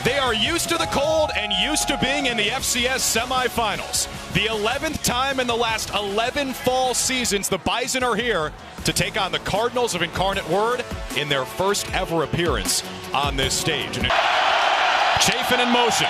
They are used to the cold and used to being in the FCS semifinals. The 11th time in the last 11 fall seasons, the Bison are here to take on the Cardinals of Incarnate Word in their first ever appearance on this stage. Chafin in motion.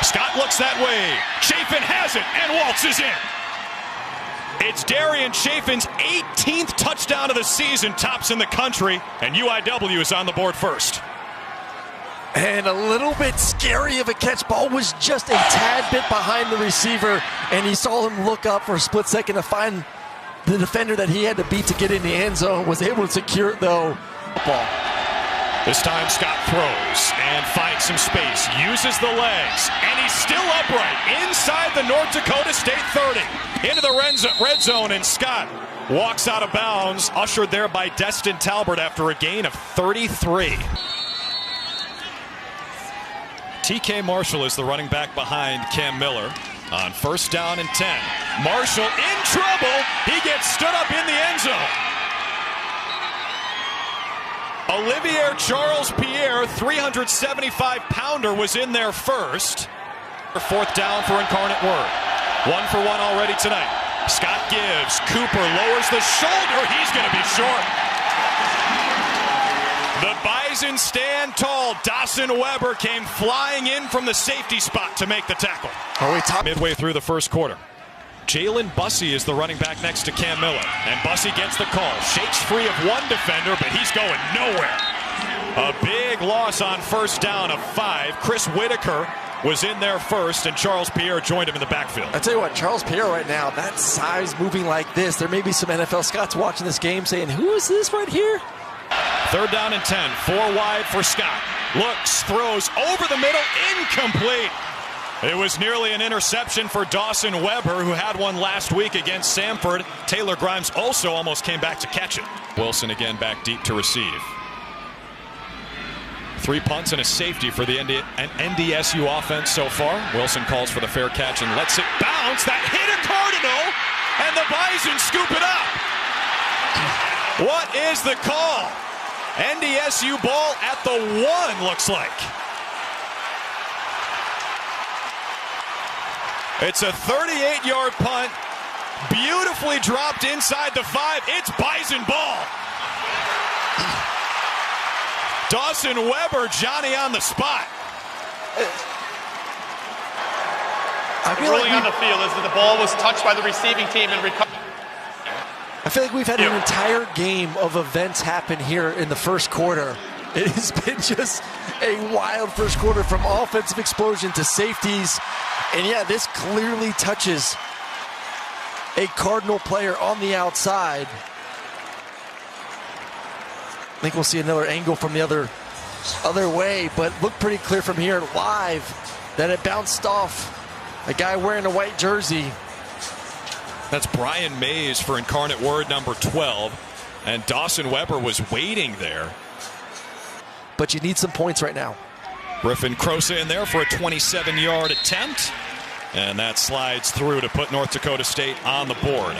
Scott looks that way. Chafin has it and waltzes in. It's Darian Chafin's 18th touchdown of the season, tops in the country, and UIW is on the board first. And a little bit scary of a catch. Ball was just a tad bit behind the receiver, and he saw him look up for a split second to find the defender that he had to beat to get in the end zone. Was able to secure it, though. Ball. This time Scott throws and finds some space, uses the legs, and he's still upright inside the North Dakota State 30. Into the red zone, and Scott walks out of bounds, ushered there by Destin Talbert after a gain of 33. TK Marshall is the running back behind Cam Miller on first down and 10. Marshall in trouble. He gets stood up in the end zone. Olivier Charles Pierre, 375-pounder, was in there first. Fourth down for Incarnate Word. 1 for 1 already tonight. Scott gives. Cooper lowers the shoulder. He's going to be short. The Bison stand tall. Dawson Weber came flying in from the safety spot to make the tackle. Midway through the first quarter. Jalen Bussey is the running back next to Cam Miller. And Bussey gets the call. Shakes free of one defender, but he's going nowhere. A big loss on first down of 5. Chris Whitaker was in there first, and Charles Pierre joined him in the backfield. I tell you what, Charles Pierre right now, that size moving like this, there may be some NFL scouts watching this game saying, who is this right here? Third down and 10, 4 wide for Scott. Looks, throws over the middle, incomplete. It was nearly an interception for Dawson Weber, who had one last week against Samford. Taylor Grimes also almost came back to catch it. Wilson again back deep to receive. 3 punts and a safety for the NDSU offense so far. Wilson calls for the fair catch and lets it bounce. That hit a Cardinal, and the Bison scoop it up. What is the call? NDSU ball at the 1, looks like. It's a 38-yard punt, beautifully dropped inside the 5. It's Bison ball. Dawson Weber, Johnny on the spot. Ruling on the field is that the ball was touched by the receiving team and recovered. I feel like we've had an entire game of events happen here in the first quarter. It has been just a wild first quarter, from offensive explosion to safeties. And yeah, this clearly touches a Cardinal player on the outside. I think we'll see another angle from the other way, but looked pretty clear from here live that it bounced off a guy wearing a white jersey. That's Brian Mays for Incarnate Word, number 12. And Dawson Weber was waiting there. But you need some points right now. Griffin Crosa in there for a 27-yard attempt. And that slides through to put North Dakota State on the board.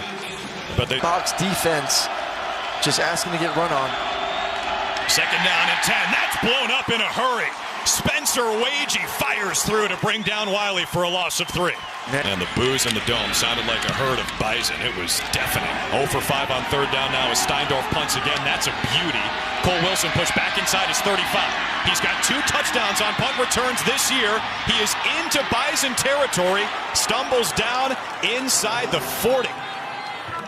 But the box defense just asking to get run on. Second down and 10. That's blown up in a hurry. Spencer Wagey fires through to bring down Wiley for a loss of 3. And the boos in the dome sounded like a herd of bison. It was deafening. 0 for 5 on third down now as Steindorf punts again. That's a beauty. Cole Wilson pushed back inside his 35. He's got 2 touchdowns on punt returns this year. He is into Bison territory. Stumbles down inside the 40.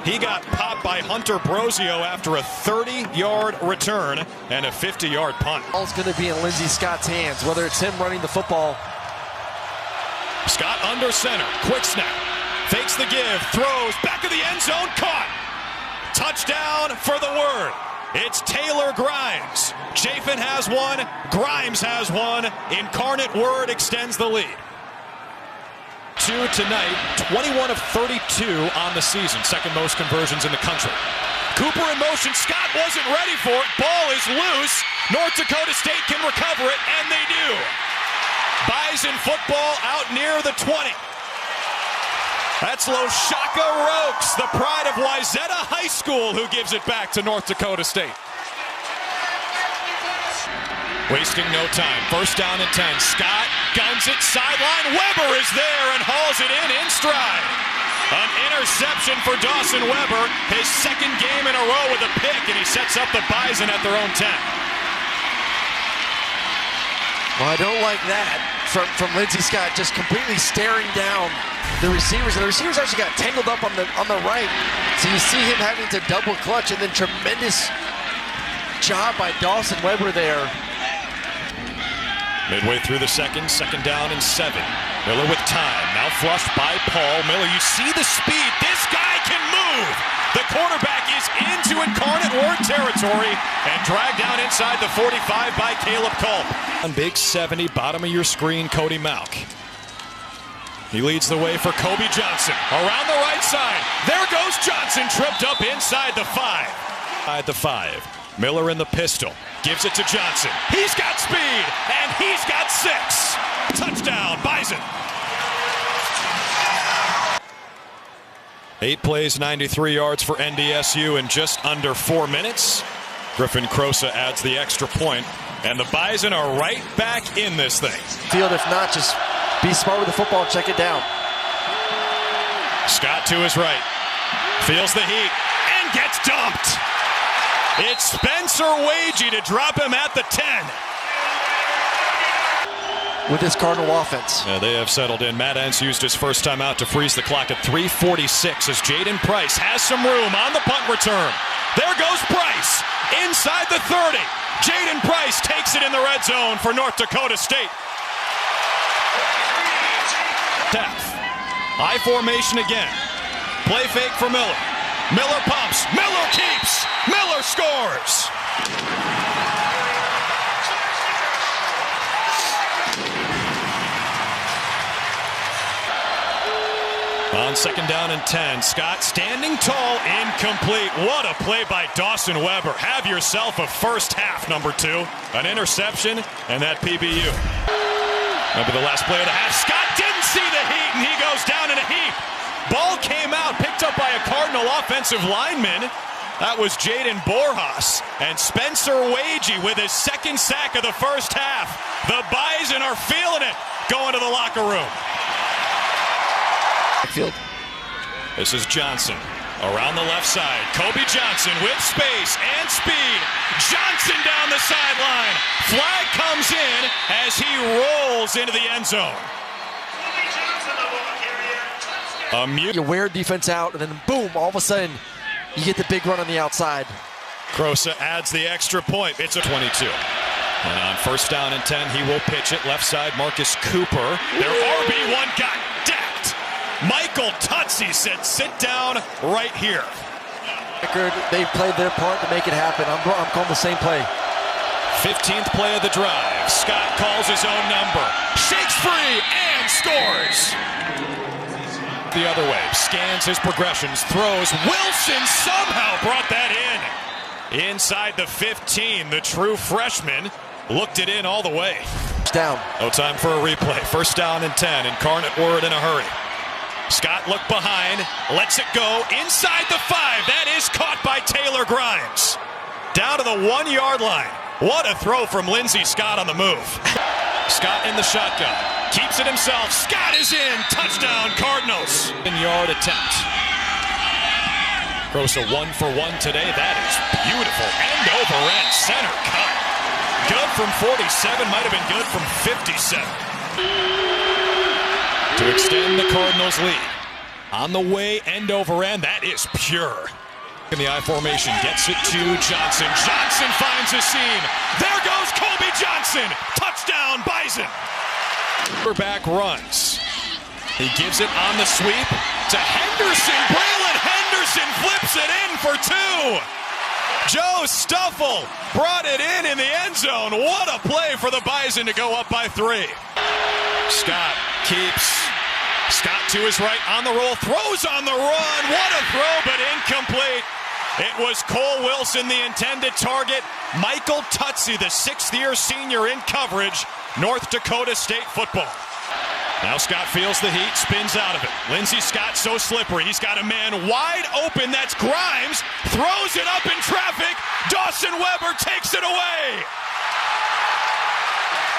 He got popped by Hunter Brosio after a 30-yard return and a 50-yard punt. Ball's going to be in Lindsey Scott's hands, whether it's him running the football. Scott under center, quick snap, fakes the give, throws, back of the end zone, caught. Touchdown for the Word. It's Taylor Grimes. Chafin has one, Grimes has one. Incarnate Word extends the lead. 2 tonight, 21 of 32 on the season, second most conversions in the country. Cooper in motion, Scott wasn't ready for it, ball is loose. North Dakota State can recover it, and they do. Bison football out near the 20. That's Loshaka Rokes, the pride of Wayzata High School, who gives it back to North Dakota State. Wasting no time. First down and 10. Scott guns it sideline. Weber is there and hauls it in stride. An interception for Dawson Weber. His second game in a row with a pick, and he sets up the Bison at their own 10. Well, I don't like that from Lindsey Scott, just completely staring down the receivers. And the receivers actually got tangled up on the right. So you see him having to double clutch, and then tremendous job by Dawson Weber there. Midway through the second down and 7. Miller with time, now flushed by Paul. Miller, you see the speed. This guy can move. The quarterback is into Incarnate Word territory and dragged down inside the 45 by Caleb Culp. On big 70, bottom of your screen, Cody Malk. He leads the way for Kobe Johnson. Around the right side. There goes Johnson, tripped up inside the 5. Inside the 5. Miller in the pistol. Gives it to Johnson. He's got speed, and he's got 6. Touchdown, Bison. 8 plays, 93 yards for NDSU in just under 4 minutes. Griffin Crosa adds the extra point, and the Bison are right back in this thing. Field, if not, just be smart with the football and check it down. Scott to his right. Feels the heat, and gets dumped. It's Spencer Wagey to drop him at the 10. With this Cardinal offense. Yeah, they have settled in. Matt Entz used his first time out to freeze the clock at 3:46 as Jaden Price has some room on the punt return. There goes Price inside the 30. Jaden Price takes it in the red zone for North Dakota State. Depth. I formation again. Play fake for Miller. Miller pumps. Miller keeps. Miller scores. On second down and 10, Scott standing tall, incomplete. What a play by Dawson Weber. Have yourself a first half, number 2. An interception and that PBU. Maybe the last play of the half. Scott didn't see the heat, and he goes down in a heap. Ball came out, picked up by a Cardinal offensive lineman. That was Jaden Borjas. And Spencer Wagey with his second sack of the first half. The Bison are feeling it going to the locker room. Field. This is Johnson around the left side. Kobe Johnson with space and speed. Johnson down the sideline. Flag comes in as he rolls into the end zone. You wear defense out, and then boom, all of a sudden, you get the big run on the outside. Crosa adds the extra point. It's a 22. And on first down and 10, he will pitch it. Left side, Marcus Cooper. Their RB1 got decked. Michael Tutsi said, sit down right here. They played their part to make it happen. I'm calling the same play. 15th play of the drive. Scott calls his own number. Shakes free and scores. The other way. Scans his progressions. Throws. Wilson somehow brought that in. Inside the 15. The true freshman looked it in all the way. Down. No time for a replay. First down and 10. Incarnate Word in a hurry. Scott looked behind, lets it go inside the 5. That is caught by Taylor Grimes. Down to the 1-yard line. What a throw from Lindsey Scott on the move. Scott in the shotgun. Keeps it himself. Scott is in. Touchdown, Cardinals. 1-yard attempt. Crosa 1 for 1 today. That is beautiful. End over end. Center cut. Good from 47. Might have been good from 57. To extend the Cardinals' lead. On the way, end over end, that is pure. In the I formation, gets it to Johnson. Johnson finds a seam. There goes Kobe Johnson. Touchdown, Bison. Quarterback runs. He gives it on the sweep to Henderson. Braylon Henderson flips it in for 2. Joe Stuffle brought it in the end zone. What a play for the Bison to go up by 3. Scott keeps. Scott to his right on the roll, throws on the run. What a throw, but incomplete. It was Cole Wilson, the intended target. Michael Tutsi, the 6th-year senior in coverage. North Dakota State football. Now Scott feels the heat, spins out of it. Lindsey Scott so slippery. He's got a man wide open. That's Grimes. Throws it up in traffic. Dawson Weber takes it away.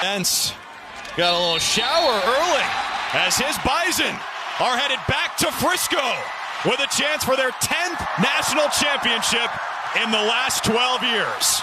Ents got a little shower early as his Bison are headed back to Frisco with a chance for their 10th national championship in the last 12 years.